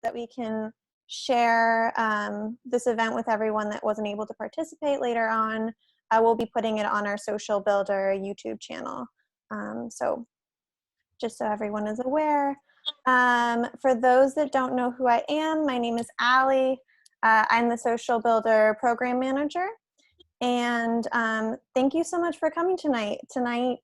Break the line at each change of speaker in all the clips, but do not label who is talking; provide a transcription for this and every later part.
that we can share this event with everyone that wasn't able to participate later on. We'll be putting it on our Social Builder YouTube channel. So just so everyone is aware. For those that don't know who I am, my name is Allie. I'm the Social Builder Program Manager. And thank you so much for coming tonight. Tonight,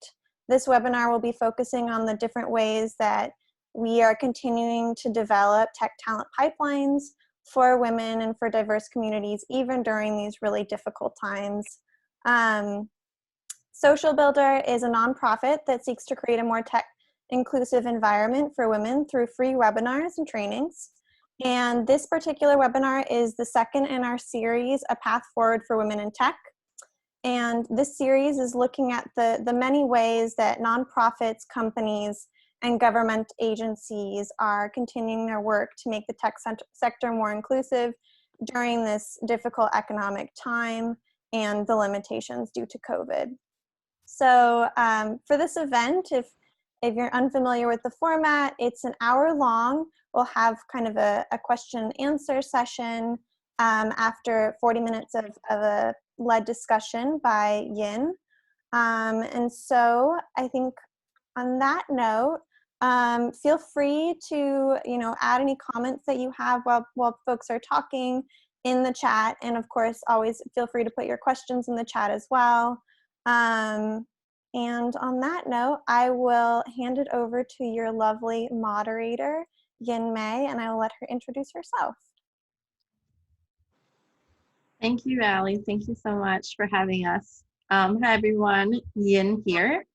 this webinar will be focusing on the different ways that we are continuing to develop tech talent pipelines for women and for diverse communities, even during these really difficult times. Social Builder is a nonprofit that seeks to create a more tech inclusive environment for women through free webinars and trainings. And this particular webinar is the second in our series, A Path Forward for Women in Tech. And this series is looking at the many ways that nonprofits, companies, and government agencies are continuing their work to make the tech sector more inclusive during this difficult economic time and the limitations due to COVID. So for this event, if you're unfamiliar with the format, it's an hour long. We'll have kind of a question and answer session after 40 minutes of a led discussion by Yin. And so I think on that note, feel free to add any comments that you have while folks are talking in the chat. And of course, always feel free to put your questions in the chat as well. And on that note, I will hand it over to your lovely moderator, Yin Mei, and I will let her introduce herself.
Thank you, Allie. Thank you so much for having us. Hi, everyone. Yin here.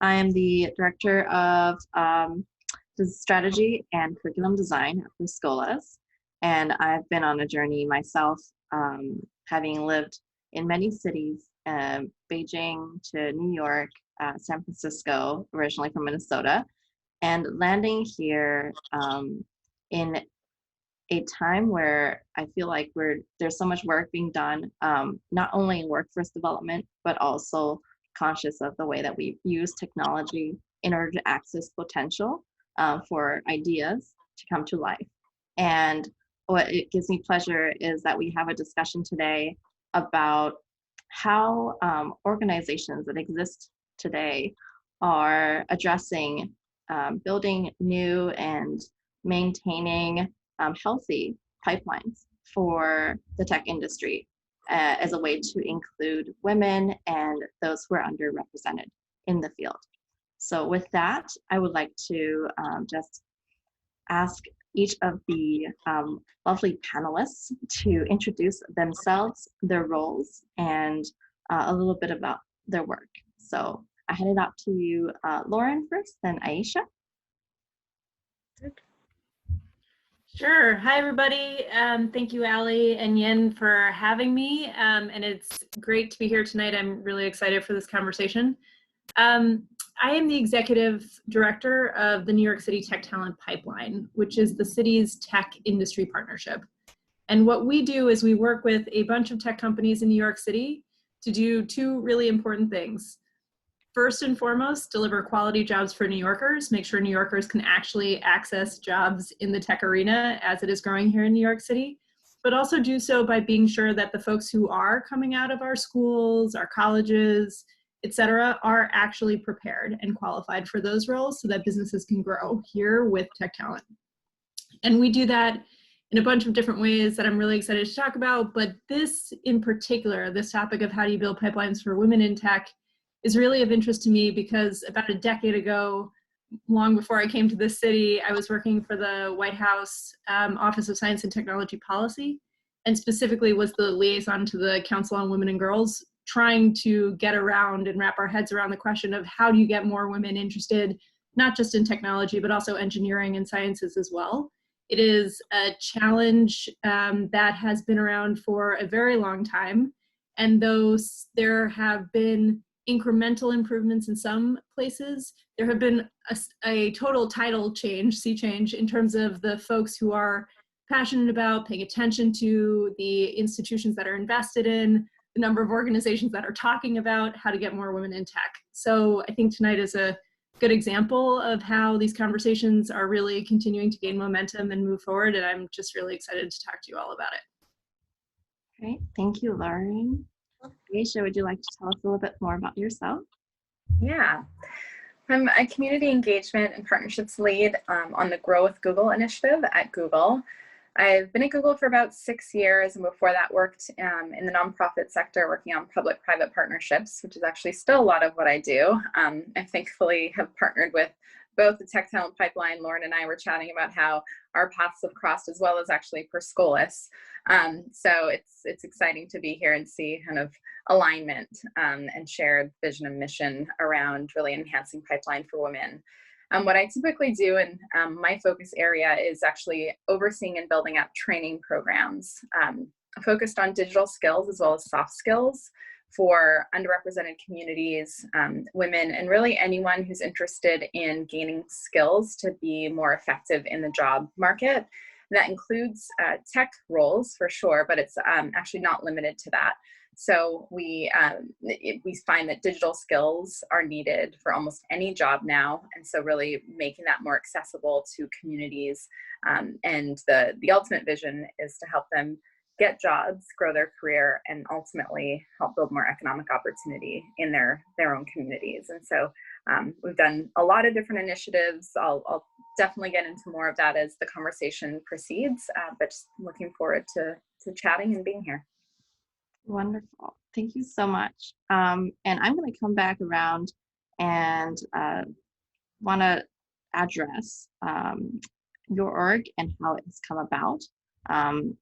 I am the Director of Strategy and Curriculum Design for Scholas, and I've been on a journey myself, having lived in many cities, Beijing to New York, San Francisco, originally from Minnesota, and landing here in a time where I feel like there's so much work being done, not only in workforce development, but also conscious of the way that we use technology in order to access potential for ideas to come to life. And what it gives me pleasure is that we have a discussion today about how organizations that exist today are addressing building new and maintaining healthy pipelines for the tech industry as a way to include women and those who are underrepresented in the field. So with that, I would like to just ask each of the lovely panelists to introduce themselves, their roles, and a little bit about their work. So I hand it out to you, Lauren first, then Aisha.
Sure. Hi, everybody. Thank you, Allie and Yin, for having me. And it's great to be here tonight. I'm really excited for this conversation. I am the executive director of the New York City Tech Talent Pipeline, which is the city's tech industry partnership. And what we do is we work with a bunch of tech companies in New York City to do two really important things. First and foremost, deliver quality jobs for New Yorkers, make sure New Yorkers can actually access jobs in the tech arena as it is growing here in New York City, but also do so by being sure that the folks who are coming out of our schools, our colleges, et cetera, are actually prepared and qualified for those roles so that businesses can grow here with tech talent. And we do that in a bunch of different ways that I'm really excited to talk about, but this in particular, this topic of how do you build pipelines for women in tech, is really of interest to me because about a decade ago, long before I came to this city, I was working for the White House Office of Science and Technology Policy, and specifically was the liaison to the Council on Women and Girls, trying to get around and wrap our heads around the question of how do you get more women interested, not just in technology, but also engineering and sciences as well. It is a challenge that has been around for a very long time, and though there have been incremental improvements in some places, there have been a total tidal change, sea change, in terms of the folks who are passionate about paying attention to the institutions that are invested in, the number of organizations that are talking about how to get more women in tech. So I think tonight is a good example of how these conversations are really continuing to gain momentum and move forward. And I'm just really excited to talk to you all about it.
Great, thank you, Lauren. Aisha, would you like to tell us a little bit more about yourself?
Yeah, I'm a community engagement and partnerships lead on the Grow with Google initiative at Google. I've been at Google for about 6 years, and before that worked in the nonprofit sector, working on public-private partnerships, which is actually still a lot of what I do. I thankfully have partnered with both the Tech Talent Pipeline. Lauren and I were chatting about how our paths have crossed, as well as actually for Scholas. So it's exciting to be here and see kind of alignment and shared vision and mission around really enhancing pipeline for women. What I typically do in my focus area is actually overseeing and building out training programs focused on digital skills as well as soft skills for underrepresented communities, women, and really anyone who's interested in gaining skills to be more effective in the job market. That includes tech roles for sure, but it's actually not limited to that. So we find that digital skills are needed for almost any job now, and so really making that more accessible to communities. And the ultimate vision is to help them get jobs, grow their career, and ultimately help build more economic opportunity in their own communities. And so we've done a lot of different initiatives. I'll definitely get into more of that as the conversation proceeds, but just looking forward to chatting and being here.
Wonderful. Thank you so much. And I'm going to come back around and want to address your org and how it has come about.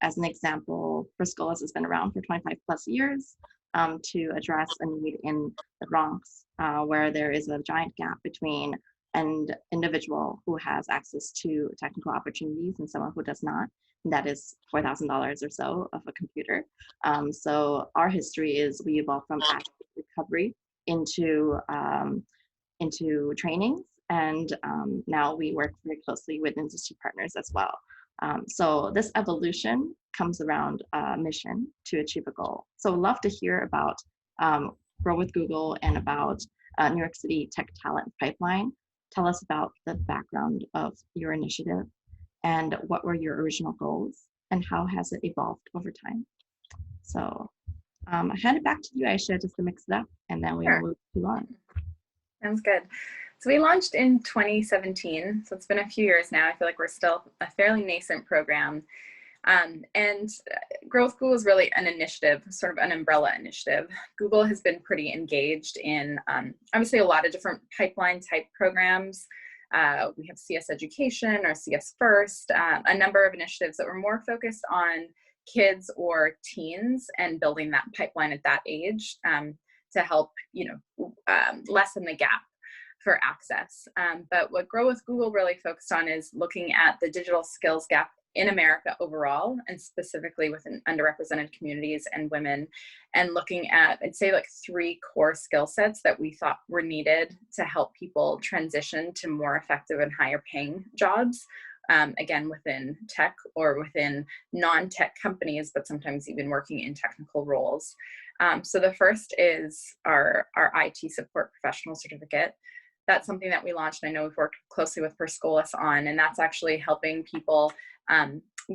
As an example, Scholas has been around for 25 plus years to address a need in the Bronx, where there is a giant gap between an individual who has access to technical opportunities and someone who does not. And that is $4,000 or so of a computer. So our history is we evolved from active recovery into trainings, and now we work very closely with industry partners as well. So this evolution comes around a mission to achieve a goal. So I'd love to hear about Grow with Google and about New York City Tech Talent Pipeline. Tell us about the background of your initiative and what were your original goals and how has it evolved over time. So I hand it back to you, Aisha, just to mix it up, and then we will move to Lauren.
Sounds good. So we launched in 2017, so it's been a few years now. I feel like we're still a fairly nascent program. And Grow with Google is really an initiative, sort of an umbrella initiative. Google has been pretty engaged in obviously a lot of different pipeline type programs. We have CS Education or CS First, a number of initiatives that were more focused on kids or teens and building that pipeline at that age to help, lessen the gap for access. But what Grow with Google really focused on is looking at the digital skills gap in America overall, and specifically within underrepresented communities and women, and looking at, I'd say, like 3 core skill sets that we thought were needed to help people transition to more effective and higher paying jobs, again, within tech or within non-tech companies, but sometimes even working in technical roles. So the first is our IT support professional certificate. That's something that we launched, and I know we've worked closely with Scholas on, and that's actually helping people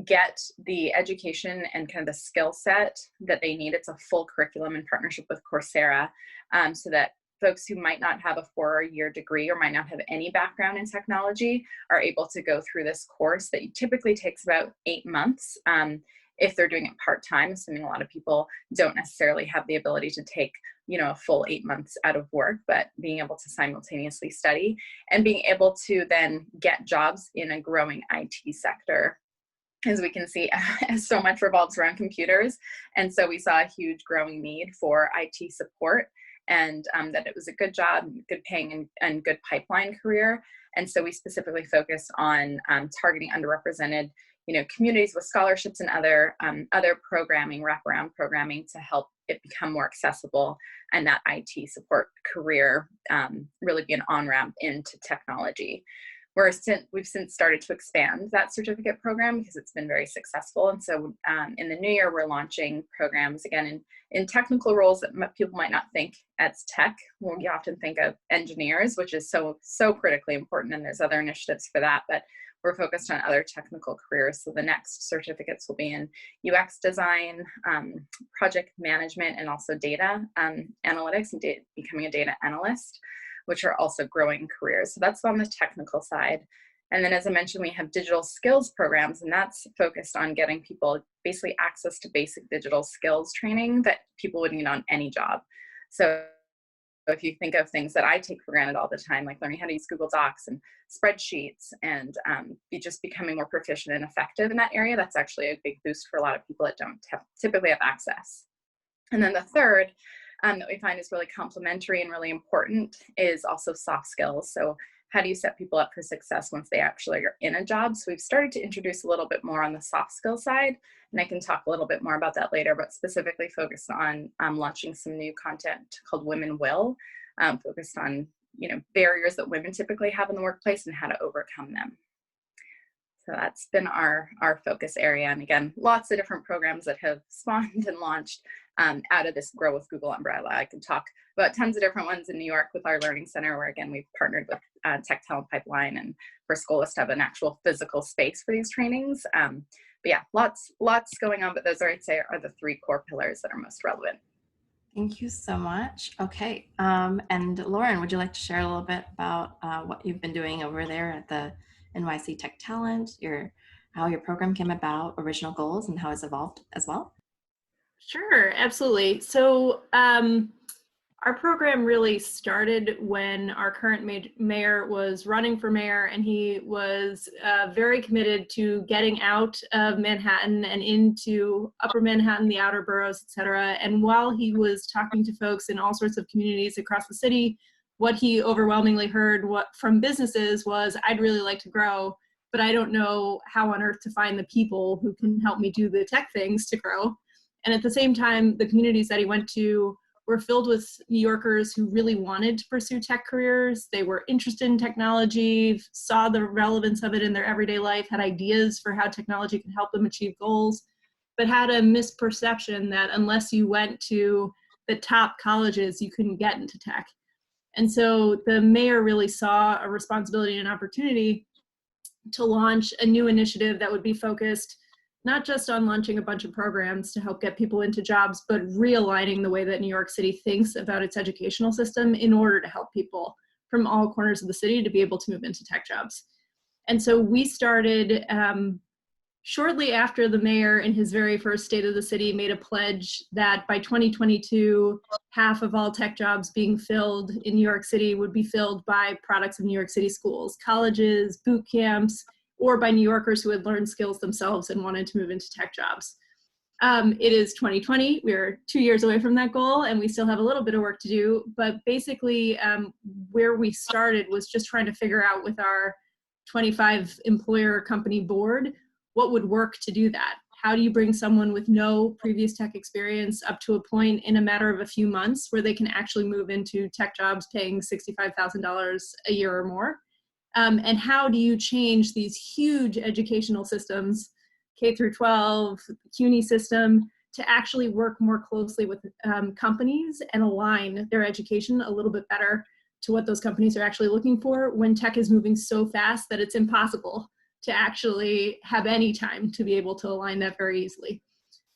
get the education and kind of the skill set that they need. It's a full curriculum in partnership with Coursera, so that folks who might not have a 4-year degree or might not have any background in technology are able to go through this course that typically takes about 8 months. If they're doing it part-time, assuming a lot of people don't necessarily have the ability to take, a full 8 months out of work, but being able to simultaneously study and being able to then get jobs in a growing IT sector. As we can see, so much revolves around computers. And so we saw a huge growing need for IT support, and that it was a good job, good paying, and good pipeline career. And so we specifically focus on targeting underrepresented communities with scholarships and other programming, wraparound programming to help it become more accessible, and that IT support career really be an on-ramp into technology. we've since started to expand that certificate program because it's been very successful. And so in the new year, we're launching programs again in technical roles that people might not think as tech. We often think of engineers, which is so critically important, and there's other initiatives for that, but we're focused on other technical careers. So the next certificates will be in UX design, project management, and also data analytics and becoming a data analyst, which are also growing careers. So that's on the technical side. And then, as I mentioned, we have digital skills programs, and that's focused on getting people basically access to basic digital skills training that people would need on any job. So if you think of things that I take for granted all the time, like learning how to use Google Docs and spreadsheets and just becoming more proficient and effective in that area, that's actually a big boost for a lot of people that don't typically have access. And then the third that we find is really complementary and really important is also soft skills. So how do you set people up for success once they actually are in a job? So we've started to introduce a little bit more on the soft skill side, and I can talk a little bit more about that later, but specifically focused on launching some new content called Women Will, focused on barriers that women typically have in the workplace and how to overcome them. So that's been our focus area. And again, lots of different programs that have spawned and launched out of this Grow with Google umbrella. I can talk about tons of different ones in New York with our Learning Center, where again, we've partnered with Tech Talent Pipeline and for Scholas to have an actual physical space for these trainings. But yeah, lots going on, but those I'd say are the three core pillars that are most relevant.
Thank you so much. Okay, and Lauren, would you like to share a little bit about what you've been doing over there at the NYC Tech Talent, how your program came about, original goals, and how it's evolved as well?
Sure, absolutely. So our program really started when our current mayor was running for mayor, and he was very committed to getting out of Manhattan and into Upper Manhattan, the outer boroughs, et cetera. And while he was talking to folks in all sorts of communities across the city, what he overwhelmingly heard from businesses was, I'd really like to grow, but I don't know how on earth to find the people who can help me do the tech things to grow. And at the same time, the communities that he went to were filled with New Yorkers who really wanted to pursue tech careers. They were interested in technology, saw the relevance of it in their everyday life, had ideas for how technology could help them achieve goals, but had a misperception that unless you went to the top colleges, you couldn't get into tech. And so the mayor really saw a responsibility and an opportunity to launch a new initiative that would be focused not just on launching a bunch of programs to help get people into jobs, but realigning the way that New York City thinks about its educational system in order to help people from all corners of the city to be able to move into tech jobs. And so we started shortly after the mayor in his very first State of the City made a pledge that by 2022, half of all tech jobs being filled in New York City would be filled by products of New York City schools, colleges, boot camps, or by New Yorkers who had learned skills themselves and wanted to move into tech jobs. It is 2020, we're 2 years away from that goal, and we still have a little bit of work to do, but basically where we started was just trying to figure out with our 25 employer company board, what would work to do that? How do you bring someone with no previous tech experience up to a point in a matter of a few months where they can actually move into tech jobs paying $65,000 a year or more? And how do you change these huge educational systems, K through 12, the CUNY system, to actually work more closely with companies and align their education a little bit better to what those companies are actually looking for when tech is moving so fast that it's impossible to actually have any time to be able to align that very easily.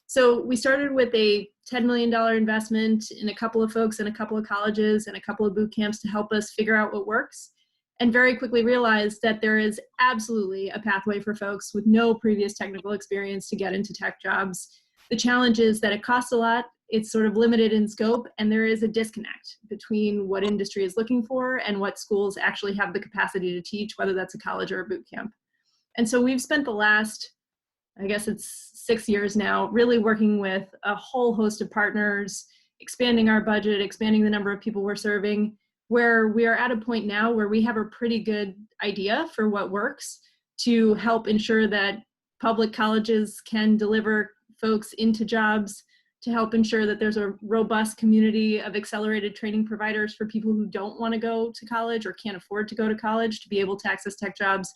So we started with a $10 million investment in a couple of folks in a couple of colleges and a couple of boot camps to help us figure out what works, and very quickly realized that there is absolutely a pathway for folks with no previous technical experience to get into tech jobs. The challenge is that it costs a lot, it's sort of limited in scope, and there is a disconnect between what industry is looking for and what schools actually have the capacity to teach, whether that's a college or a boot camp. And so we've spent the last, I guess it's 6 years now, really working with a whole host of partners, expanding our budget, expanding the number of people we're serving, where we are at a point now where we have a pretty good idea for what works to help ensure that public colleges can deliver folks into jobs, to help ensure that there's a robust community of accelerated training providers for people who don't want to go to college or can't afford to go to college to be able to access tech jobs.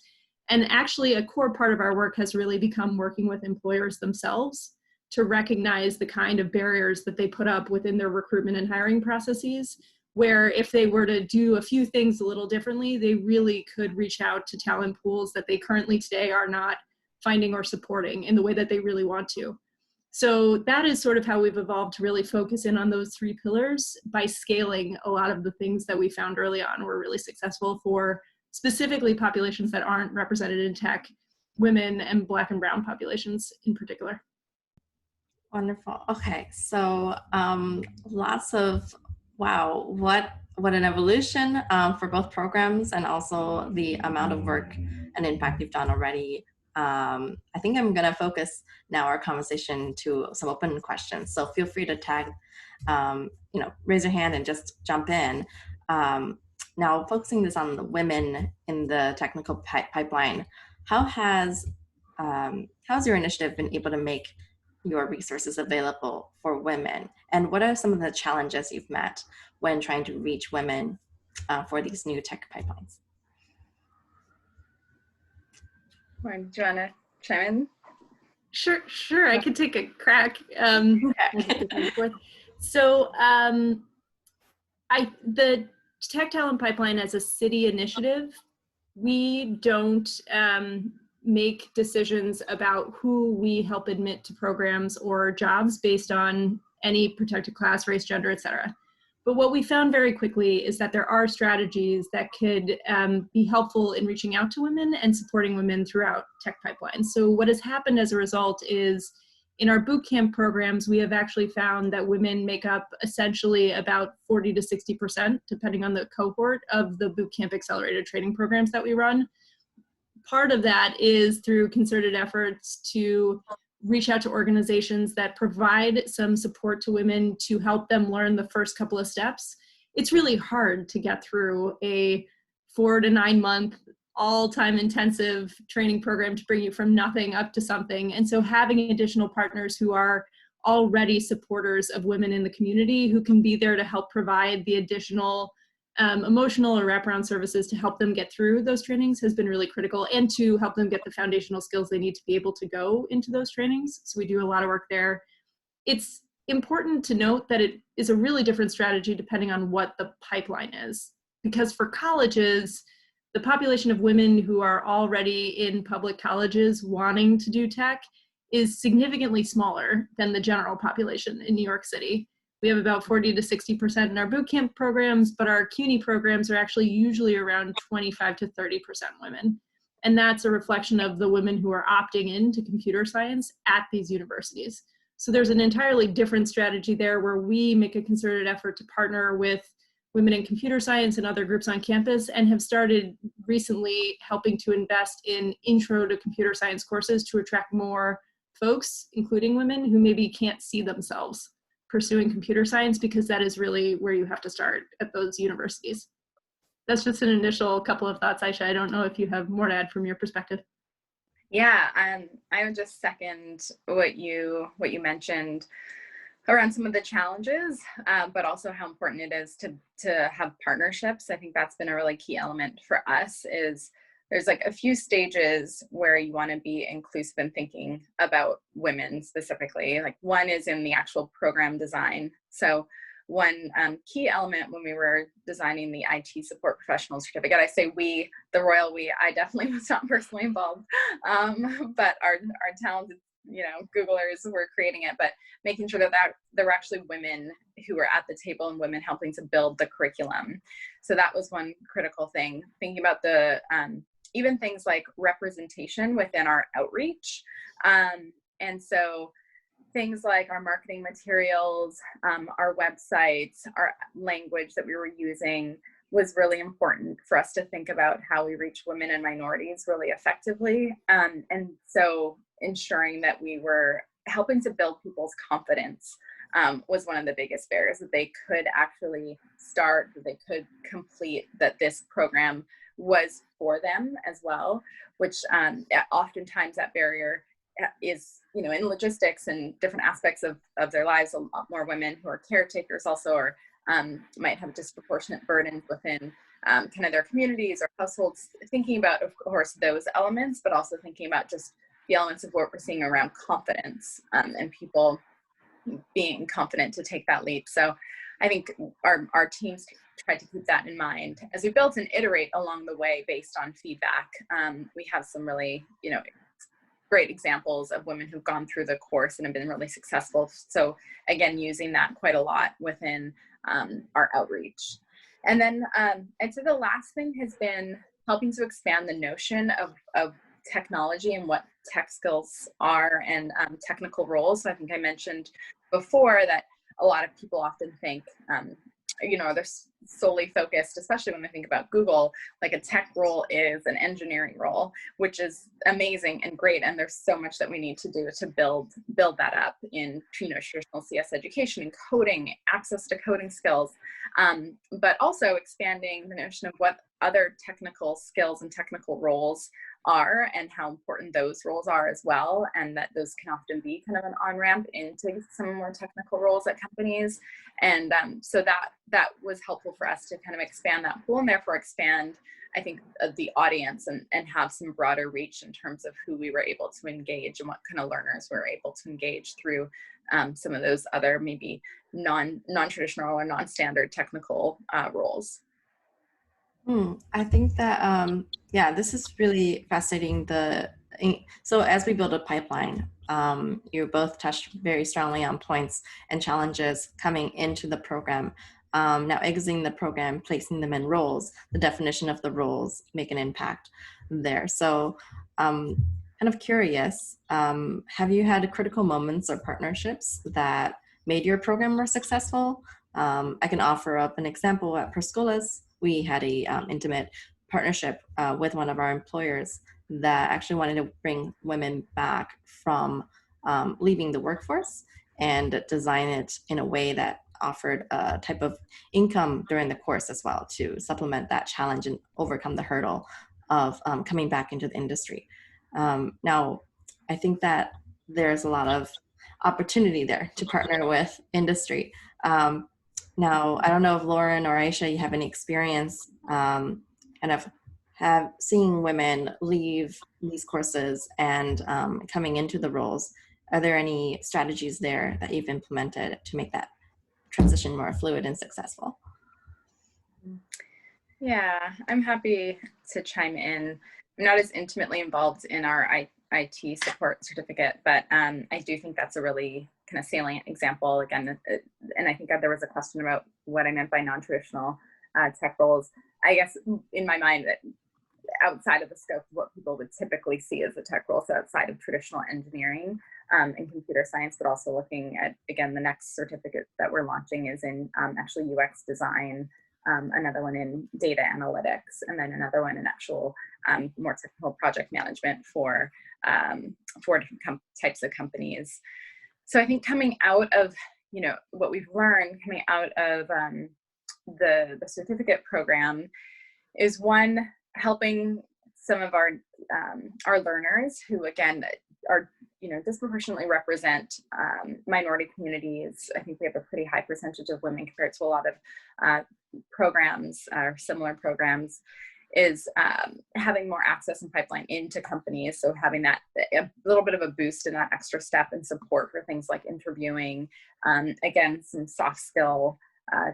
And actually, a core part of our work has really become working with employers themselves to recognize the kind of barriers that they put up within their recruitment and hiring processes, where if they were to do a few things a little differently, they really could reach out to talent pools that they currently today are not finding or supporting in the way that they really want to. So that is sort of how we've evolved to really focus in on those three pillars by scaling a lot of the things that we found early on were really successful for specifically populations that aren't represented in tech, women and Black and brown populations in particular.
Wonderful. Okay, so lots of, wow, what an evolution for both programs, and also the amount of work and impact you've done already. I think I'm gonna focus now our conversation to some open questions. So feel free to tag, raise your hand and just jump in. Now focusing this on the women in the technical pipeline, how's your initiative been able to make your resources available for women? And what are some of the challenges you've met when trying to reach women for these new tech pipelines?
Lauren, do you want to chime in?
Sure. I could take a crack. So the Tech Talent Pipeline as a city initiative, we don't make decisions about who we help admit to programs or jobs based on any protected class, race, gender, et cetera. But what we found very quickly is that there are strategies that could be helpful in reaching out to women and supporting women throughout tech pipelines. So what has happened as a result is in our bootcamp programs, we have actually found that women make up essentially about 40 to 60%, depending on the cohort of the bootcamp accelerated training programs that we run. Part of that is through concerted efforts to reach out to organizations that provide some support to women to help them learn the first couple of steps. It's really hard to get through a 4 to 9 month, all time intensive training program to bring you from nothing up to something. And so having additional partners who are already supporters of women in the community who can be there to help provide the additional emotional or wraparound services to help them get through those trainings has been really critical, and to help them get the foundational skills they need to be able to go into those trainings. So we do a lot of work there. It's important to note that it is a really different strategy depending on what the pipeline is, because for colleges, the population of women who are already in public colleges wanting to do tech is significantly smaller than the general population in New York City. We have about 40 to 60% in our bootcamp programs, but our CUNY programs are actually usually around 25 to 30% women. And that's a reflection of the women who are opting into computer science at these universities. So there's an entirely different strategy there where we make a concerted effort to partner with women in computer science and other groups on campus, and have started recently helping to invest in intro to computer science courses to attract more folks, including women, who maybe can't see themselves pursuing computer science, because that is really where you have to start at those universities. That's just an initial couple of thoughts, Aisha. I don't know if you have more to add from your perspective.
Yeah, I would just second what you mentioned around some of the challenges, but also how important it is to have partnerships. I think that's been a really key element for us. Is there's like a few stages where you want to be inclusive in thinking about women specifically. Like one is in the actual program design. So one key element when we were designing the IT support professional certificate, I say we, the royal we, I definitely was not personally involved, but our talented, Googlers were creating it, but making sure that there were actually women who were at the table and women helping to build the curriculum. So that was one critical thing. Thinking about the even things like representation within our outreach. And so things like our marketing materials, our websites, our language that we were using was really important for us to think about how we reach women and minorities really effectively. And so ensuring that we were helping to build people's confidence was one of the biggest barriers, that they could actually start, that they could complete, that this program was for them as well, which oftentimes that barrier is, you know, in logistics and different aspects of their lives, a lot more women who are caretakers also, or might have disproportionate burdens within kind of their communities or households, thinking about, of course, those elements, but also thinking about just the elements of what we're seeing around confidence and people being confident to take that leap. So I think our teams tried to keep that in mind. As we built and iterate along the way based on feedback, we have some really, you know, great examples of women who've gone through the course and have been really successful. So again, using that quite a lot within our outreach. And then I'd say the last thing has been helping to expand the notion of technology and what tech skills are and technical roles. So I think I mentioned before that a lot of people often think, you know, they're solely focused, especially when they think about Google, like a tech role is an engineering role, which is amazing and great. And there's so much that we need to do to build that up in, you know, traditional CS education and coding, access to coding skills, but also expanding the notion of what other technical skills and technical roles are and how important those roles are as well, and that those can often be kind of an on-ramp into some more technical roles at companies. And so that was helpful for us to kind of expand that pool and therefore expand, I think, the audience and have some broader reach in terms of who we were able to engage and what kind of learners we were able to engage through some of those other maybe non-traditional or non-standard technical roles.
I think that, yeah, this is really fascinating. So as we build a pipeline, you both touched very strongly on points and challenges coming into the program. Now exiting the program, placing them in roles, the definition of the roles make an impact there. So kind of curious, have you had critical moments or partnerships that made your program more successful? I can offer up an example at Scholas. We had a intimate partnership with one of our employers that actually wanted to bring women back from leaving the workforce and design it in a way that offered a type of income during the course as well to supplement that challenge and overcome the hurdle of coming back into the industry. Now, I think that there's a lot of opportunity there to partner with industry. Now, I don't know if Lauren or Aisha, you have any experience kind of seeing women leave these courses and coming into the roles. Are there any strategies there that you've implemented to make that transition more fluid and successful?
Yeah, I'm happy to chime in. I'm not as intimately involved in our IT support certificate, but I do think that's a really kind of salient example again. And I think there was a question about what I meant by non-traditional tech roles. I guess in my mind, that outside of the scope of what people would typically see as a tech role, so outside of traditional engineering and computer science, but also looking at, again, the next certificate that we're launching is in actually UX design, another one in data analytics, and then another one in actual more technical project management for different types of companies. So I think coming out of, you know, what we've learned coming out of the certificate program is one, helping some of our learners who, again, are, you know, disproportionately represent minority communities. I think we have a pretty high percentage of women compared to a lot of programs or similar programs, is having more access and pipeline into companies. So having that a little bit of a boost in that extra step and support for things like interviewing, again, some soft skill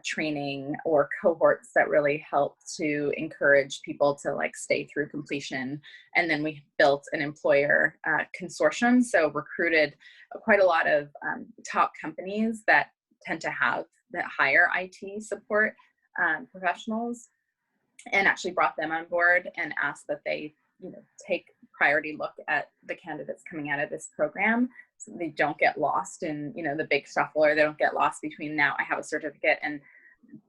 training or cohorts that really help to encourage people to like stay through completion. And then we built an employer consortium, so recruited quite a lot of top companies that tend to have that hire IT support professionals, and actually brought them on board and asked that they, you know, take priority look at the candidates coming out of this program, so they don't get lost in, you know, the big shuffle, or they don't get lost between now I have a certificate and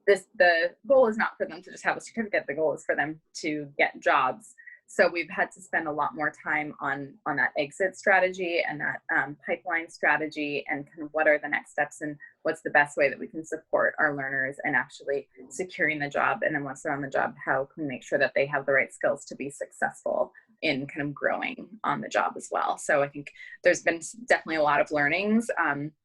this. The goal is not for them to just have a certificate. The goal is for them to get jobs. So we've had to spend a lot more time on that exit strategy and that pipeline strategy, and kind of what are the next steps and what's the best way that we can support our learners and actually securing the job. And then once they're on the job, how can we make sure that they have the right skills to be successful in kind of growing on the job as well. So I think there's been definitely a lot of learnings,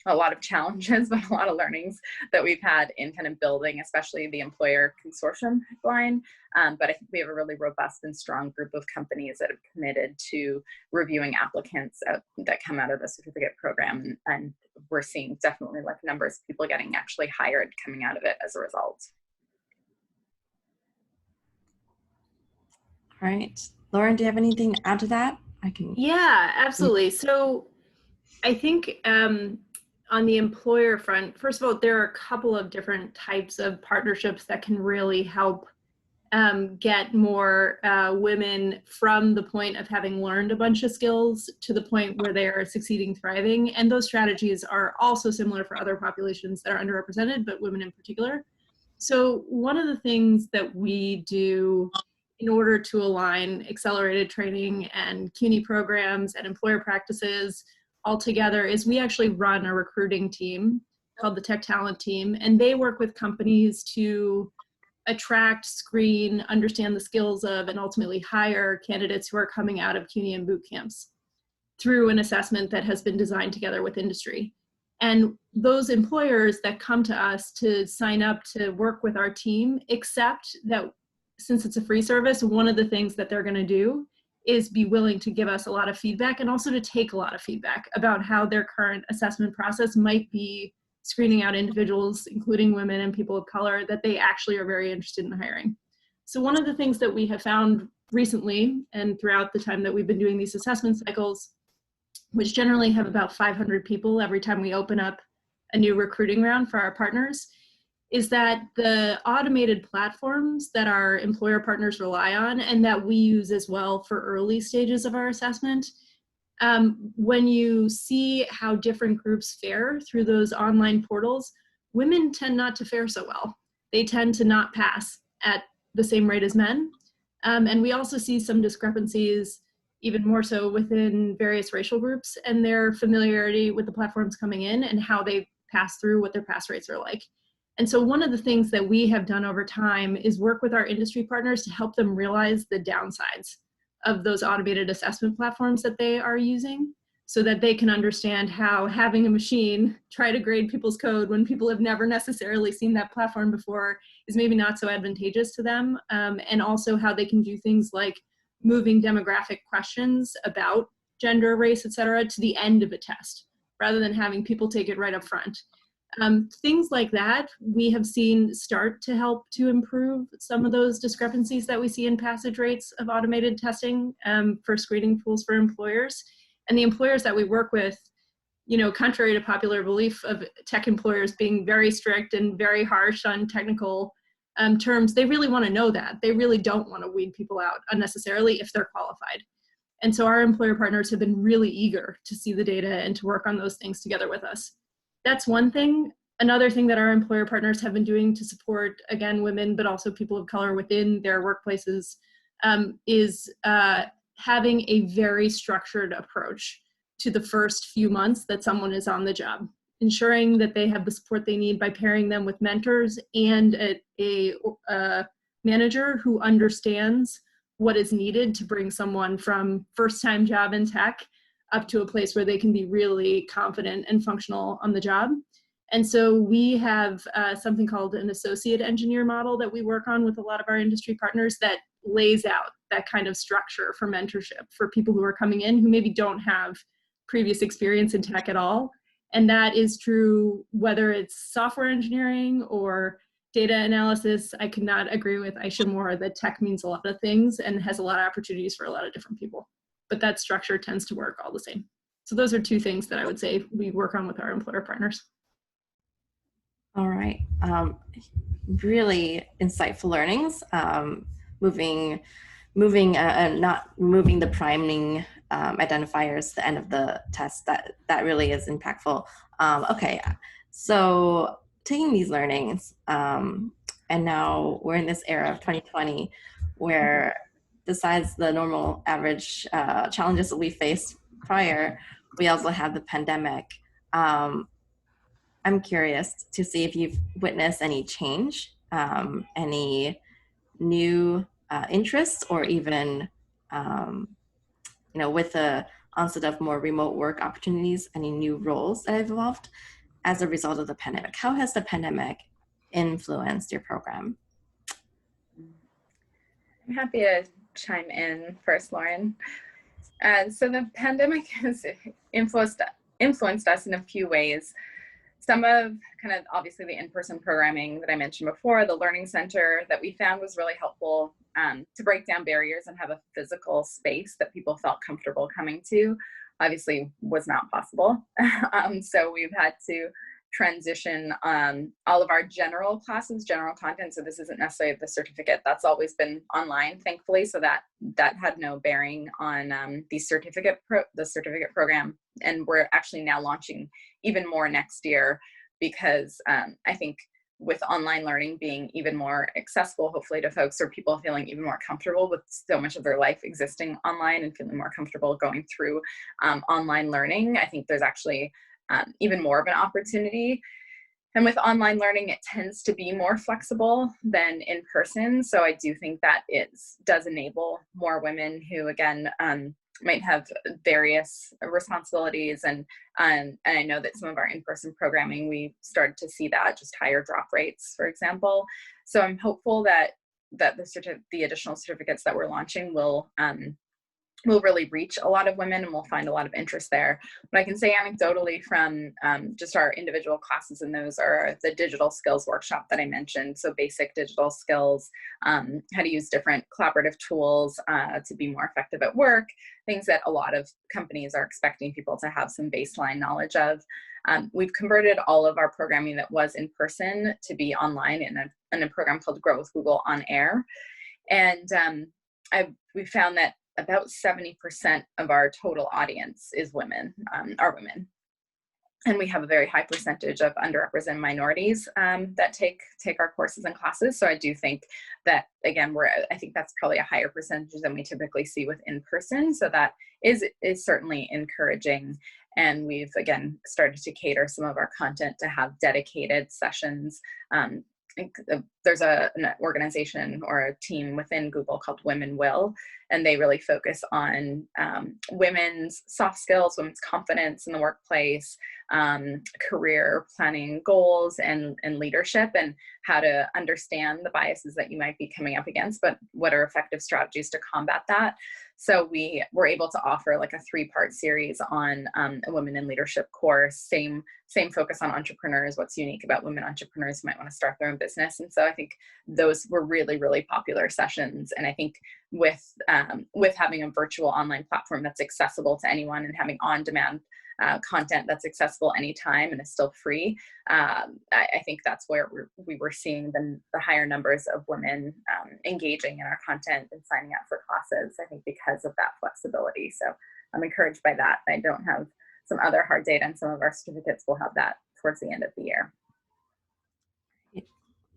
a lot of challenges, but a lot of learnings that we've had in kind of building, especially the employer consortium pipeline. But I think we have a really robust and strong group of companies that have committed to reviewing applicants that come out of the certificate program. And we're seeing definitely like numbers of people getting actually hired coming out of it as a result.
All right. Lauren, do you have anything to add to that?
Yeah, absolutely. So I think on the employer front, first of all, there are a couple of different types of partnerships that can really help get more women from the point of having learned a bunch of skills to the point where they are succeeding, thriving. And those strategies are also similar for other populations that are underrepresented, but women in particular. So one of the things that we do in order to align accelerated training and CUNY programs and employer practices all together is we actually run a recruiting team called the Tech Talent Team, and they work with companies to attract, screen, understand the skills of, and ultimately hire candidates who are coming out of CUNY and boot camps through an assessment that has been designed together with industry. And those employers that come to us to sign up to work with our team accept that since it's a free service, one of the things that they're going to do is be willing to give us a lot of feedback and also to take a lot of feedback about how their current assessment process might be screening out individuals, including women and people of color, that they actually are very interested in hiring. So one of the things that we have found recently and throughout the time that we've been doing these assessment cycles, which generally have about 500 people every time we open up a new recruiting round for our partners, is that the automated platforms that our employer partners rely on and that we use as well for early stages of our assessment, when you see how different groups fare through those online portals, women tend not to fare so well. They tend to not pass at the same rate as men. And we also see some discrepancies, even more so within various racial groups and their familiarity with the platforms coming in and how they pass through, what their pass rates are like. And so one of the things that we have done over time is work with our industry partners to help them realize the downsides of those automated assessment platforms that they are using so that they can understand how having a machine try to grade people's code when people have never necessarily seen that platform before is maybe not so advantageous to them. And also how they can do things like moving demographic questions about gender, race, et cetera, to the end of a test rather than having people take it right up front. Things like that we have seen start to help to improve some of those discrepancies that we see in passage rates of automated testing for screening tools for employers. And the employers that we work with, you know, contrary to popular belief of tech employers being very strict and very harsh on technical terms, they really want to know that. They really don't want to weed people out unnecessarily if they're qualified. And so our employer partners have been really eager to see the data and to work on those things together with us. That's one thing. Another thing that our employer partners have been doing to support, again, women, but also people of color within their workplaces is having a very structured approach to the first few months that someone is on the job, ensuring that they have the support they need by pairing them with mentors and a manager who understands what is needed to bring someone from first-time job in tech up to a place where they can be really confident and functional on the job. And so we have something called an associate engineer model that we work on with a lot of our industry partners that lays out that kind of structure for mentorship for people who are coming in who maybe don't have previous experience in tech at all. And that is true whether it's software engineering or data analysis. I could not agree with Aisha more that tech means a lot of things and has a lot of opportunities for a lot of different people. But that structure tends to work all the same. So those are two things that I would say we work on with our employer partners.
All right. Really insightful learnings. Not moving the priming identifiers to the end of the test. That really is impactful. Okay. So taking these learnings, and now we're in this era of 2020 where besides the normal average challenges that we faced prior, we also have the pandemic. I'm curious to see if you've witnessed any change, any new interests, or even with the onset of more remote work opportunities, any new roles that have evolved as a result of the pandemic? How has the pandemic influenced your program?
I'm happy to chime in first, Lauren. So the pandemic has influenced us in a few ways. Some of kind of obviously the in-person programming that I mentioned before, the Learning Center that we found was really helpful to break down barriers and have a physical space that people felt comfortable coming to, obviously was not possible. So we've had to transition all of our general classes, general content. So this isn't necessarily the certificate. That's always been online, thankfully. So that had no bearing on the certificate program. And we're actually now launching even more next year because I think with online learning being even more accessible, hopefully to folks, or people feeling even more comfortable with so much of their life existing online and feeling more comfortable going through online learning, I think there's actually even more of an opportunity. And with online learning, it tends to be more flexible than in person. So I do think that it does enable more women who, again, might have various responsibilities. And I know that some of our in-person programming, we started to see that, just higher drop rates, for example. So I'm hopeful that the additional certificates that we're launching will really reach a lot of women and we'll find a lot of interest there. But I can say anecdotally from just our individual classes, and those are the digital skills workshop that I mentioned. So basic digital skills, how to use different collaborative tools to be more effective at work, things that a lot of companies are expecting people to have some baseline knowledge of. We've converted all of our programming that was in person to be online in a program called Grow with Google on Air. And we found that about 70% of our total audience is women, are women. And we have a very high percentage of underrepresented minorities that take our courses and classes. So I do think that, again, I think that's probably a higher percentage than we typically see with in-person. So that is certainly encouraging. And we've, again, started to cater some of our content to have dedicated sessions. There's an organization or a team within Google called Women Will, and they really focus on women's soft skills, women's confidence in the workplace, career planning goals and leadership, and how to understand the biases that you might be coming up against, but what are effective strategies to combat that. So we were able to offer like a 3-part series on a women in leadership course, same focus on entrepreneurs, what's unique about women entrepreneurs who might want to start their own business. And so I think those were really, really popular sessions. And I think with having a virtual online platform that's accessible to anyone and having on-demand content that's accessible anytime and is still free, I think that's where we were seeing the higher numbers of women engaging in our content and signing up for classes, I think because of that flexibility. So I'm encouraged by that. I don't have some other hard data, and some of our certificates will have that towards the end of the year.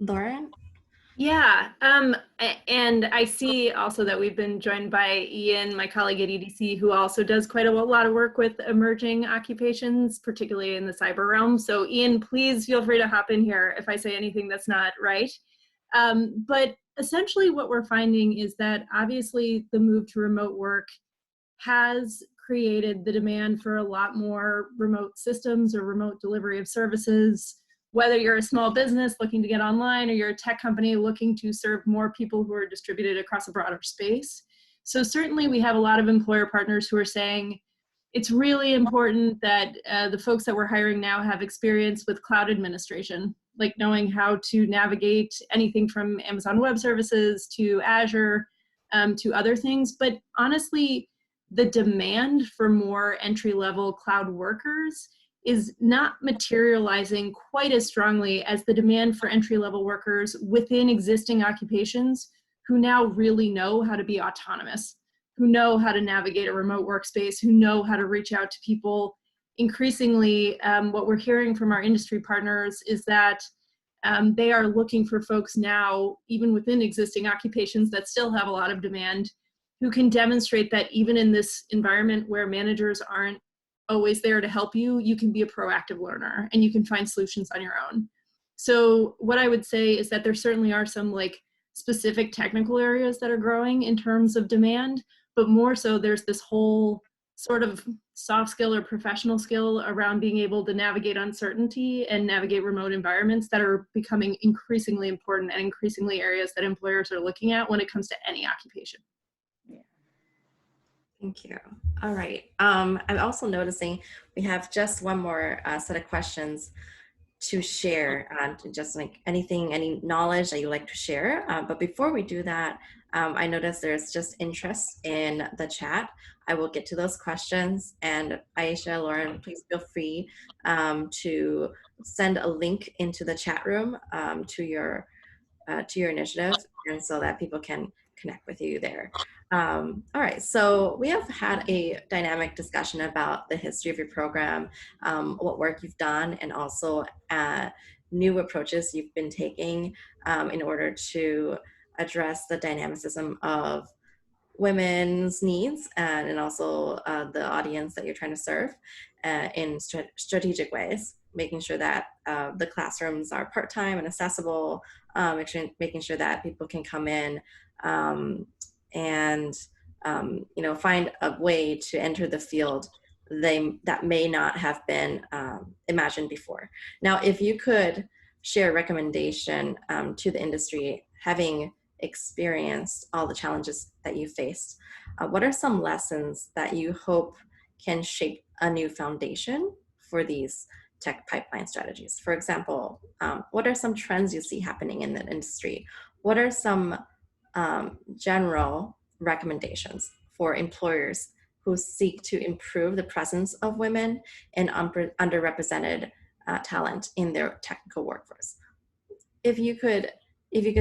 Lauren?
Yeah, and I see also that we've been joined by Ian, my colleague at EDC, who also does quite a lot of work with emerging occupations, particularly in the cyber realm. So Ian, please feel free to hop in here if I say anything that's not right. But essentially what we're finding is that obviously the move to remote work has created the demand for a lot more remote systems or remote delivery of services. Whether you're a small business looking to get online or you're a tech company looking to serve more people who are distributed across a broader space. So certainly we have a lot of employer partners who are saying it's really important that the folks that we're hiring now have experience with cloud administration, like knowing how to navigate anything from Amazon Web Services to Azure to other things. But honestly, the demand for more entry-level cloud workers is not materializing quite as strongly as the demand for entry-level workers within existing occupations who now really know how to be autonomous, who know how to navigate a remote workspace, who know how to reach out to people. Increasingly, what we're hearing from our industry partners is that they are looking for folks now, even within existing occupations that still have a lot of demand, who can demonstrate that even in this environment where managers aren't always there to help you, you can be a proactive learner and you can find solutions on your own. So what I would say is that there certainly are some like specific technical areas that are growing in terms of demand, but more so there's this whole sort of soft skill or professional skill around being able to navigate uncertainty and navigate remote environments that are becoming increasingly important and increasingly areas that employers are looking at when it comes to any occupation.
Thank you. All right. I'm also noticing we have just one more set of questions to share, just like anything, any knowledge that you'd like to share. But before we do that, I noticed there's just interest in the chat. I will get to those questions. And Aisha, Lauren, please feel free to send a link into the chat room to your initiative, and so that people can connect with you there. All right, so we have had a dynamic discussion about the history of your program, what work you've done, and also new approaches you've been taking in order to address the dynamicism of women's needs and also the audience that you're trying to serve in strategic ways, making sure that the classrooms are part-time and accessible, making sure that people can come in and find a way to enter the field that may not have been imagined before. Now, if you could share a recommendation to the industry, having experienced all the challenges that you faced, what are some lessons that you hope can shape a new foundation for these tech pipeline strategies? For example, what are some trends you see happening in the industry? What are some general recommendations for employers who seek to improve the presence of women and underrepresented talent in their technical workforce? If you could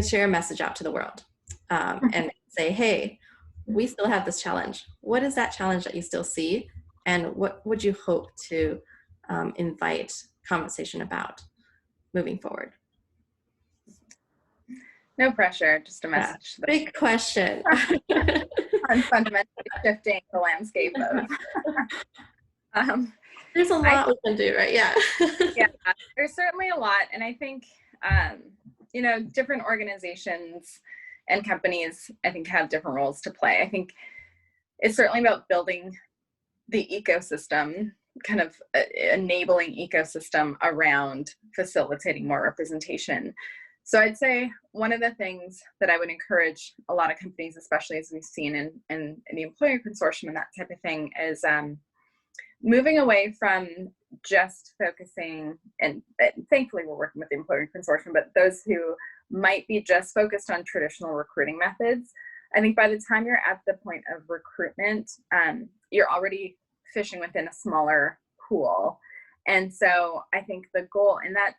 share a message out to the world and say, hey, we still have this challenge. What is that challenge that you still see? And what would you hope to invite conversation about moving forward?
No pressure, just a message.
Yeah, big question.
On fundamentally shifting the landscape of.
There's a lot we can do, right? Yeah.
Yeah, there's certainly a lot. And I think, different organizations and companies, I think, have different roles to play. I think it's certainly about building the ecosystem, kind of enabling ecosystem around facilitating more representation. So I'd say one of the things that I would encourage a lot of companies, especially as we've seen in the employer consortium and that type of thing, is moving away from just focusing, and thankfully we're working with the employer consortium, but those who might be just focused on traditional recruiting methods, I think by the time you're at the point of recruitment, you're already fishing within a smaller pool. And so I think the goal, and that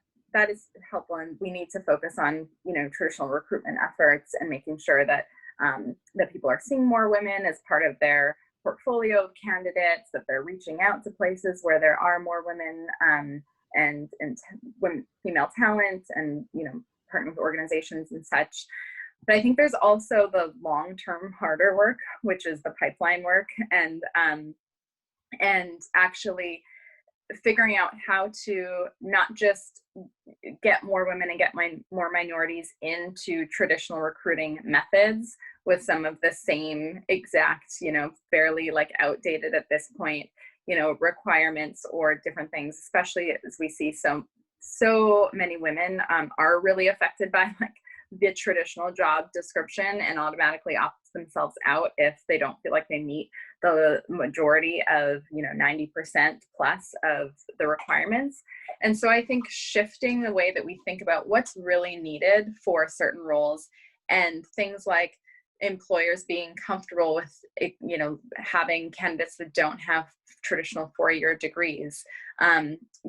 is helpful, and we need to focus on, traditional recruitment efforts and making sure that that people are seeing more women as part of their portfolio of candidates, that they're reaching out to places where there are more women and women, female talent, and partnering with organizations and such. But I think there's also the long-term harder work, which is the pipeline work, and actually figuring out how to not just get more women and get more minorities into traditional recruiting methods with some of the same exact, fairly outdated at this point, requirements or different things, especially as we see so many women are really affected by the traditional job description and automatically opt themselves out if they don't feel like they meet the majority of 90% plus of the requirements. And so I think shifting the way that we think about what's really needed for certain roles, and things like employers being comfortable with having candidates that don't have traditional 4-year degrees,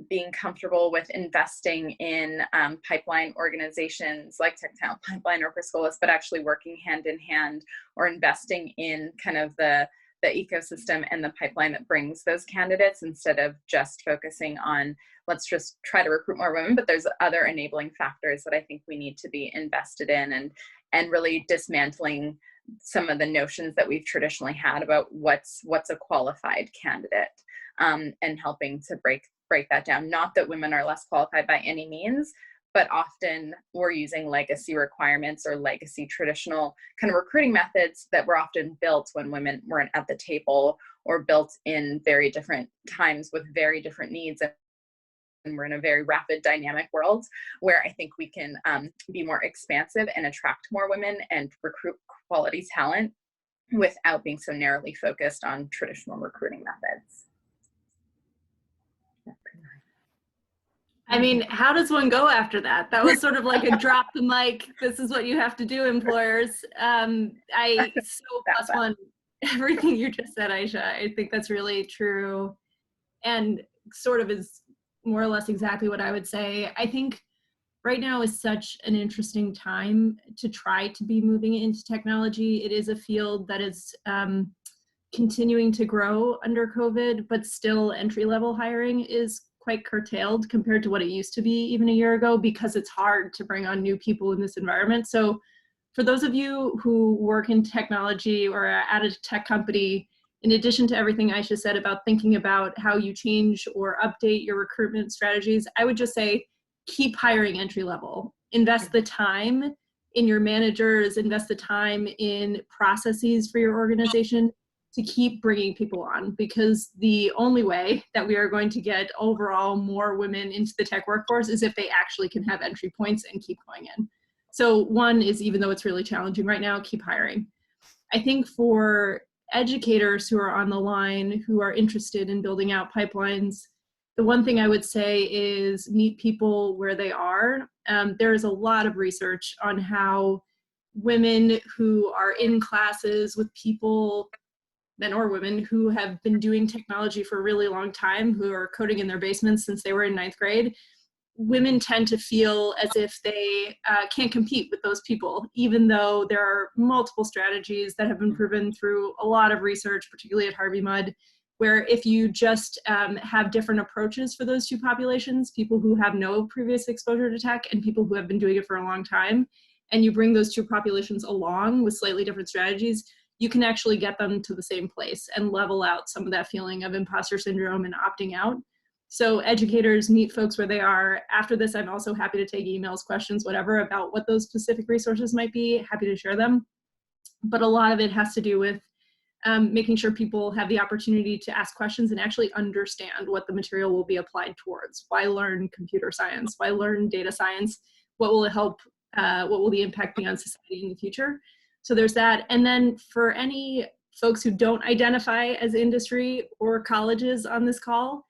being comfortable with investing in pipeline organizations like Technologists Pipeline or for Scholas, but actually working hand in hand, or investing in kind of the ecosystem and the pipeline that brings those candidates, instead of just focusing on let's just try to recruit more women. But there's other enabling factors that I think we need to be invested in, and really dismantling some of the notions that we've traditionally had about what's a qualified candidate, and helping to break that down. Not that women are less qualified by any means, but often we're using legacy requirements or legacy traditional kind of recruiting methods that were often built when women weren't at the table, or built in very different times with very different needs. And we're in a very rapid, dynamic world where I think we can be more expansive and attract more women and recruit quality talent without being so narrowly focused on traditional recruiting methods.
I mean, how does one go after that? That was sort of like a drop the mic. This is what you have to do, employers. I so plus one everything you just said, Aisha. I think that's really true, and sort of is more or less exactly what I would say. I think right now is such an interesting time to try to be moving into technology. It is a field that is continuing to grow under COVID, but still entry-level hiring is quite curtailed compared to what it used to be even a year ago, because it's hard to bring on new people in this environment. So for those of you who work in technology or are at a tech company, in addition to everything Aisha said about thinking about how you change or update your recruitment strategies, I would just say keep hiring entry level. Invest the time in your managers, invest the time in processes for your organization to keep bringing people on, because the only way that we are going to get overall more women into the tech workforce is if they actually can have entry points and keep going in. So one is, even though it's really challenging right now, keep hiring. I think for educators who are on the line who are interested in building out pipelines, the one thing I would say is meet people where they are. There is a lot of research on how women who are in classes with people, men or women, who have been doing technology for a really long time, who are coding in their basements since they were in 9th grade, women tend to feel as if they can't compete with those people, even though there are multiple strategies that have been proven through a lot of research, particularly at Harvey Mudd, where if you just have different approaches for those two populations, people who have no previous exposure to tech and people who have been doing it for a long time, and you bring those two populations along with slightly different strategies, you can actually get them to the same place and level out some of that feeling of imposter syndrome and opting out. So educators, meet folks where they are. After this, I'm also happy to take emails, questions, whatever, about what those specific resources might be. Happy to share them. But a lot of it has to do with making sure people have the opportunity to ask questions and actually understand what the material will be applied towards. Why learn computer science? Why learn data science? What will it help? What will the impact be on society in the future? So there's that. And then for any folks who don't identify as industry or colleges on this call,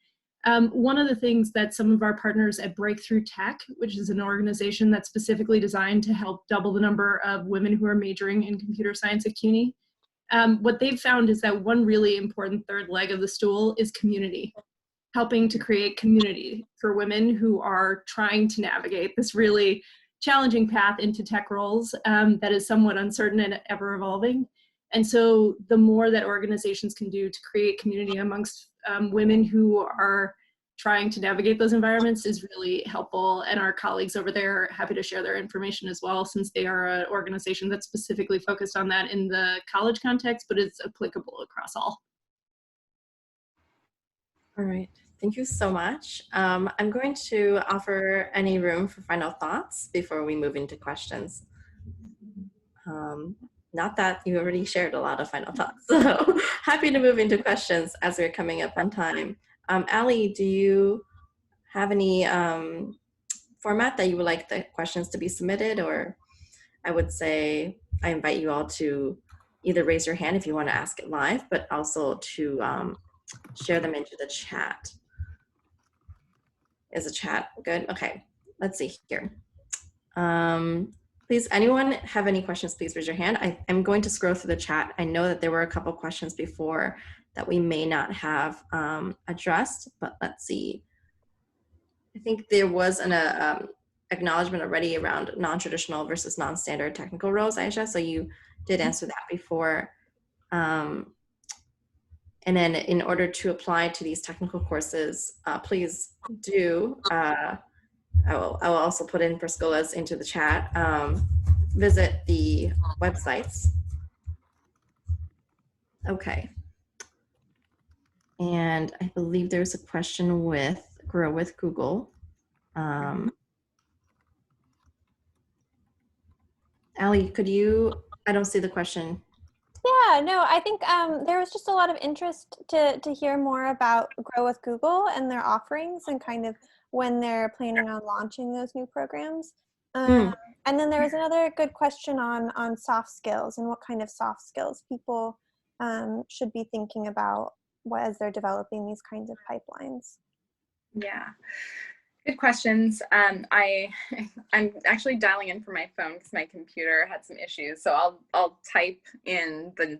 one of the things that some of our partners at Breakthrough Tech, which is an organization that's specifically designed to help double the number of women who are majoring in computer science at CUNY, what they've found is that one really important third leg of the stool is community, helping to create community for women who are trying to navigate this really challenging path into tech roles that is somewhat uncertain and ever evolving. And so the more that organizations can do to create community amongst women who are trying to navigate those environments is really helpful. And our colleagues over there are happy to share their information as well, since they are an organization that's specifically focused on that in the college context, but it's applicable across all.
All right, thank you so much. I'm going to offer any room for final thoughts before we move into questions. Not that you already shared a lot of final thoughts, so happy to move into questions as we're coming up on time. Ali, do you have any format that you would like the questions to be submitted? Or I would say I invite you all to either raise your hand if you want to ask it live, but also to share them into the chat. Is the chat good? Okay, let's see here. Please, anyone have any questions, please raise your hand. I'm going to scroll through the chat. I know that there were a couple questions before that we may not have addressed, but let's see. I think there was an acknowledgement already around non-traditional versus non-standard technical roles, Aisha, so you did answer that before. And then in order to apply to these technical courses, please do, I will also put in for Scholas into the chat, visit the websites. Okay. And I believe there's a question with Grow with Google. Ali, could you, I don't see the question.
Yeah, no, I think there was just a lot of interest to hear more about Grow with Google and their offerings and kind of when they're planning on launching those new programs. And then there was another good question on soft skills and what kind of soft skills people should be thinking about as they're developing these kinds of pipelines.
Yeah, good questions. I'm actually dialing in from my phone because my computer had some issues. So I'll type in the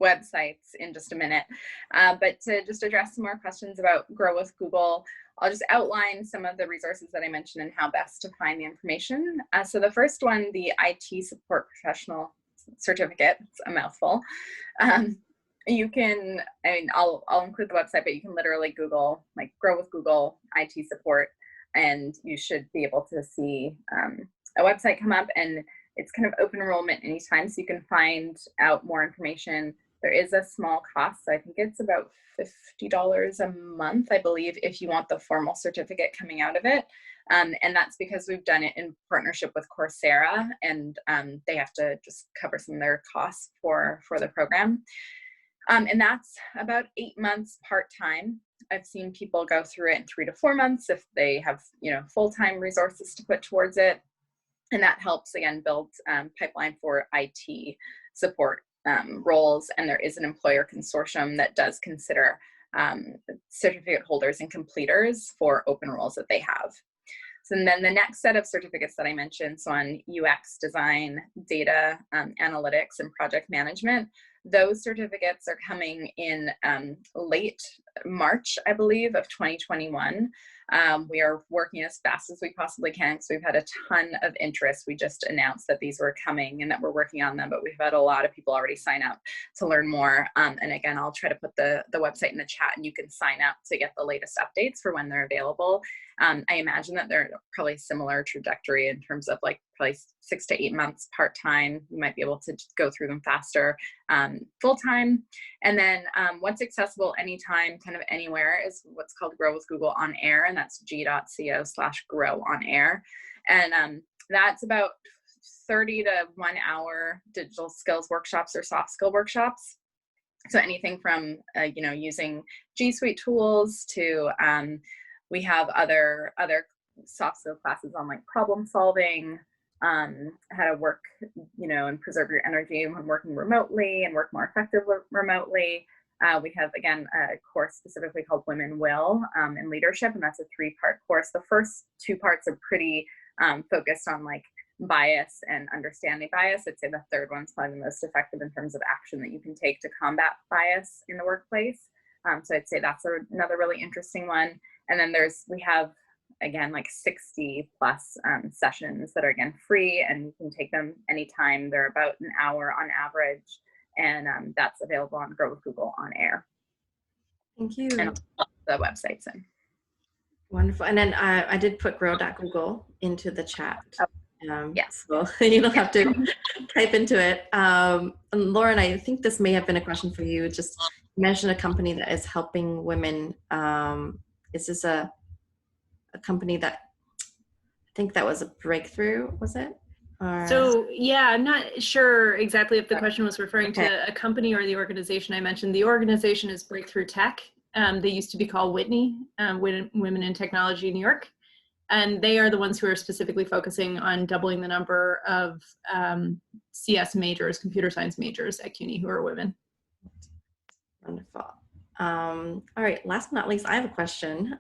websites in just a minute. But to just address some more questions about Grow with Google, I'll just outline some of the resources that I mentioned and how best to find the information. So the first one, the IT Support Professional Certificate, it's a mouthful. You can, I mean, I'll include the website, but you can literally Google, like Grow with Google IT support, and you should be able to see a website come up, and it's kind of open enrollment anytime, so you can find out more information. There is a small cost, so I think it's about $50 a month, I believe, if you want the formal certificate coming out of it. And that's because we've done it in partnership with Coursera, and they have to just cover some of their costs for the program. And that's about 8 months part-time. I've seen people go through it in 3 to 4 months if they have, full-time resources to put towards it. And that helps, again, build pipeline for IT support roles. And there is an employer consortium that does consider certificate holders and completers for open roles that they have. So then the next set of certificates that I mentioned, so on UX design, data analytics, and project management, those certificates are coming in late March, I believe, of 2021. We are working as fast as we possibly can because we've had a ton of interest. We just announced that these were coming and that we're working on them, but we've had a lot of people already sign up to learn more. And again, I'll try to put the website in the chat, and you can sign up to get the latest updates for when they're available. I imagine that they're probably similar trajectory in terms of like probably 6 to 8 months part-time. You might be able to go through them faster. Full-time. And then what's accessible anytime, kind of anywhere, is what's called Grow with Google On Air, and that's g.co/grow on air. And that's about 30 to 1 hour digital skills workshops or soft skill workshops. So anything from, using G Suite tools to we have other soft skill classes on like problem solving, how to work, and preserve your energy when working remotely and work more effectively remotely. We have, again, a course specifically called Women Will in Leadership, and that's a 3-part course. The first 2 parts are pretty focused on like bias and understanding bias. I'd say the third one's probably the most effective in terms of action that you can take to combat bias in the workplace. So I'd say that's another really interesting one. And then we have, again, like 60 plus sessions that are, again, free, and you can take them anytime. They're about an hour on average, and that's available on Grow with Google On Air.
Thank you.
And the website's in.
Wonderful. And then I did put grow.google into the chat.
Yes.
So you don't have to type into it. And Lauren, I think this may have been a question for you. Just mention a company that is helping women. Is this a company that, I think that was a Breakthrough, was it? Or...
So yeah, I'm not sure exactly if the question was referring to a company or the organization I mentioned. The organization is Breakthrough Tech. They used to be called Whitney, Women in Technology New York. And they are the ones who are specifically focusing on doubling the number of CS majors, computer science majors at CUNY who are women.
Wonderful. All right, last but not least, I have a question,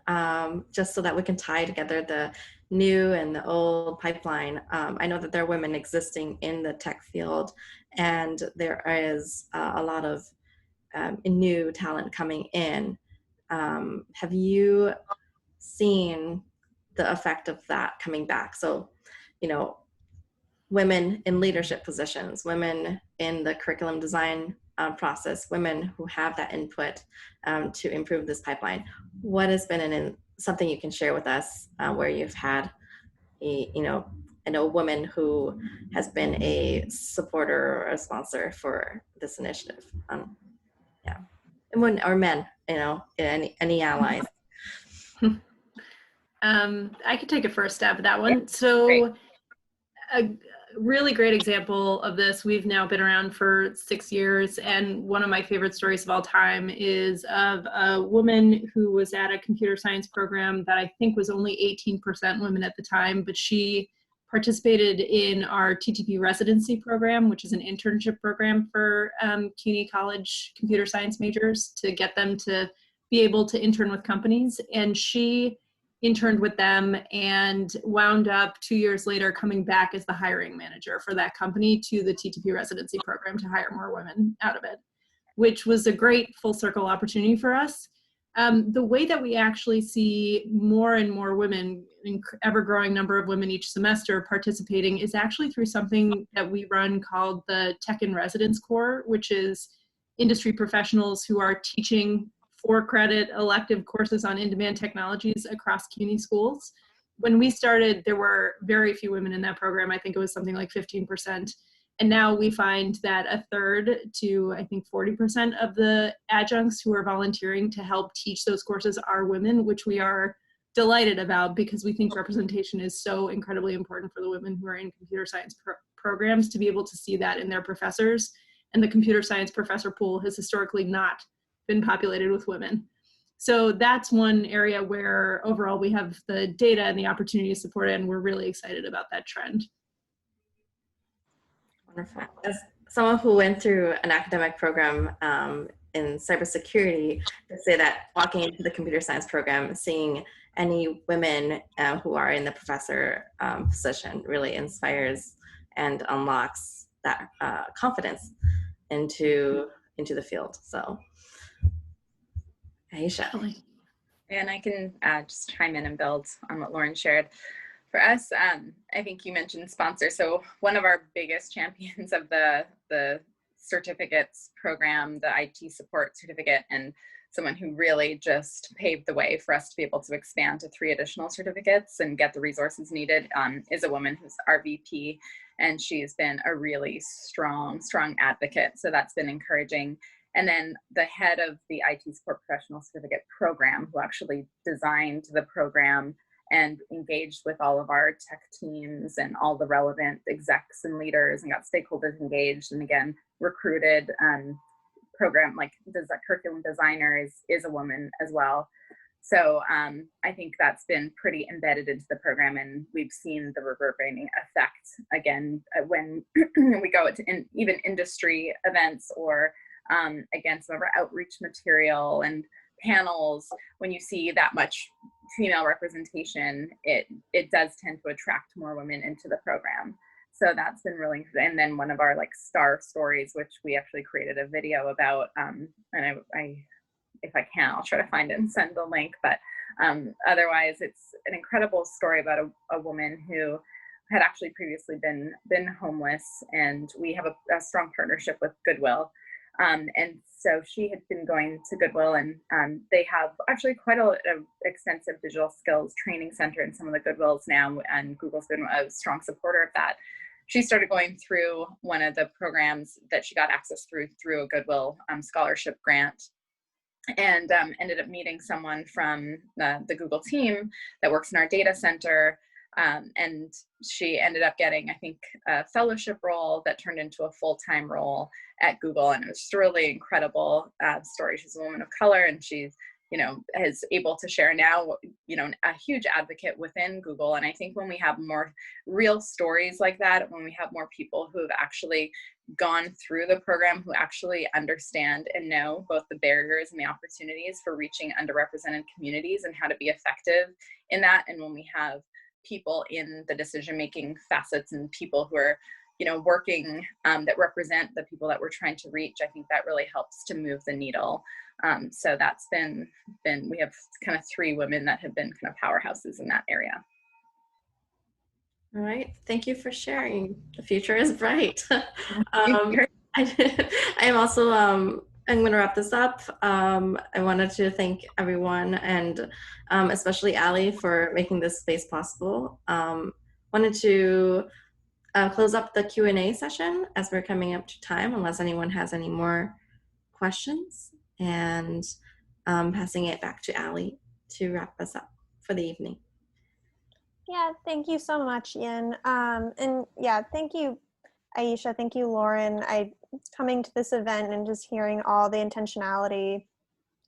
just so that we can tie together the new and the old pipeline. I know that there are women existing in the tech field, and there is a lot of new talent coming in. Have you seen the effect of that coming back? So, women in leadership positions, women in the curriculum design process, women who have that input to improve this pipeline. What has been something you can share with us where you've had a woman who has been a supporter or a sponsor for this initiative? Or men, any allies.
I could take a first stab at that one. So really great example of this. We've now been around for 6 years, and one of my favorite stories of all time is of a woman who was at a computer science program that I think was only 18% women at the time, but she participated in our TTP residency program, which is an internship program for CUNY College computer science majors to get them to be able to intern with companies. And she interned with them and wound up 2 years later coming back as the hiring manager for that company to the TTP residency program to hire more women out of it, which was a great full circle opportunity for us. The way that we actually see more and more women, an ever-growing number of women each semester participating, is actually through something that we run called the Tech in Residence Corps, which is industry professionals who are teaching 4-credit elective courses on in-demand technologies across CUNY schools. When we started, there were very few women in that program. I think it was something like 15%. And now we find that 1/3 to, I think, 40% of the adjuncts who are volunteering to help teach those courses are women, which we are delighted about because we think representation is so incredibly important for the women who are in computer science programs to be able to see that in their professors. And the computer science professor pool has historically not been populated with women. So that's one area where overall we have the data and the opportunity to support it, and we're really excited about that trend.
Wonderful. As someone who went through an academic program in cybersecurity, to say that walking into the computer science program, seeing any women who are in the professor position really inspires and unlocks that confidence into the field. So, Aisha.
And I can just chime in and build on what Lauren shared. For us, I think you mentioned sponsor. So one of our biggest champions of the certificates program, the IT support certificate, and someone who really just paved the way for us to be able to expand to 3 additional certificates and get the resources needed, is a woman who's our VP, and she's been a really strong advocate. So that's been encouraging. And then the head of the IT support professional certificate program, who actually designed the program and engaged with all of our tech teams and all the relevant execs and leaders and got stakeholders engaged, and again, recruited program, like the curriculum designer is a woman as well. So I think that's been pretty embedded into the program, and we've seen the reverberating effect again when we go to even industry events or again, some of our outreach material and panels. When you see that much female representation, it does tend to attract more women into the program. So that's been really, and then one of our like star stories, which we actually created a video about, and I if I can, I'll try to find it and send the link, but otherwise it's an incredible story about a woman who had actually previously been homeless, and we have a strong partnership with Goodwill. And so she had been going to Goodwill, and they have actually quite a extensive digital skills training center in some of the Goodwills now, and Google's been a strong supporter of that. She started going through one of the programs that she got access through a Goodwill scholarship grant, and ended up meeting someone from the Google team that works in our data center. And she ended up getting, I think, a fellowship role that turned into a full-time role at Google. And it was just a really incredible story. She's a woman of color, and she's, is able to share now, a huge advocate within Google. And I think when we have more real stories like that, when we have more people who have actually gone through the program, who actually understand and know both the barriers and the opportunities for reaching underrepresented communities and how to be effective in that, and when we have people in the decision-making facets and people who are, working that represent the people that we're trying to reach, I think that really helps to move the needle. So that's been, we have kind of 3 women that have been kind of powerhouses in that area.
All right, thank you for sharing. The future is bright. I am also, I'm going to wrap this up. I wanted to thank everyone, and especially Ali for making this space possible. Wanted to close up the Q&A session as we're coming up to time, unless anyone has any more questions, and passing it back to Ali to wrap us up for the evening.
Yeah, thank you so much, Ian. And yeah, thank you, Aisha. Thank you, Lauren. Coming to this event and just hearing all the intentionality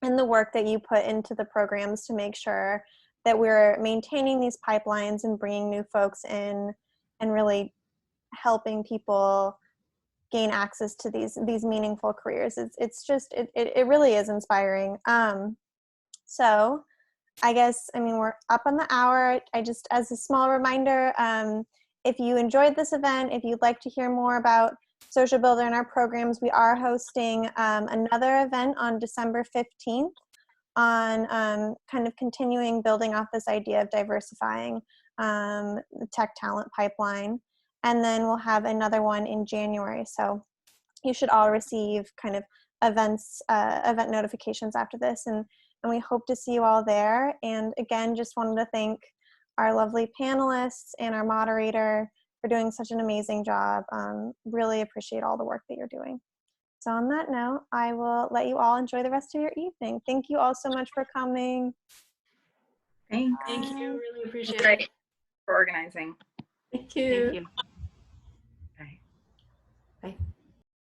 and the work that you put into the programs to make sure that we're maintaining these pipelines and bringing new folks in and really helping people gain access to these meaningful careers. It really is inspiring. So I guess, I mean, we're up on the hour. I just, as a small reminder, if you enjoyed this event, if you'd like to hear more about Social Builder and our programs, we are hosting another event on December 15th on kind of continuing building off this idea of diversifying the tech talent pipeline. And then we'll have another one in January. So you should all receive kind of event notifications after this. And we hope to see you all there. And again, just wanted to thank our lovely panelists and our moderator for doing such an amazing job. Really appreciate all the work that you're doing. So on that note, I will let you all enjoy the rest of your evening. Thank you all so much for coming.
Thanks.
Thank you. Really appreciate it.
Great for organizing.
Thank you.
Thank you.
Bye.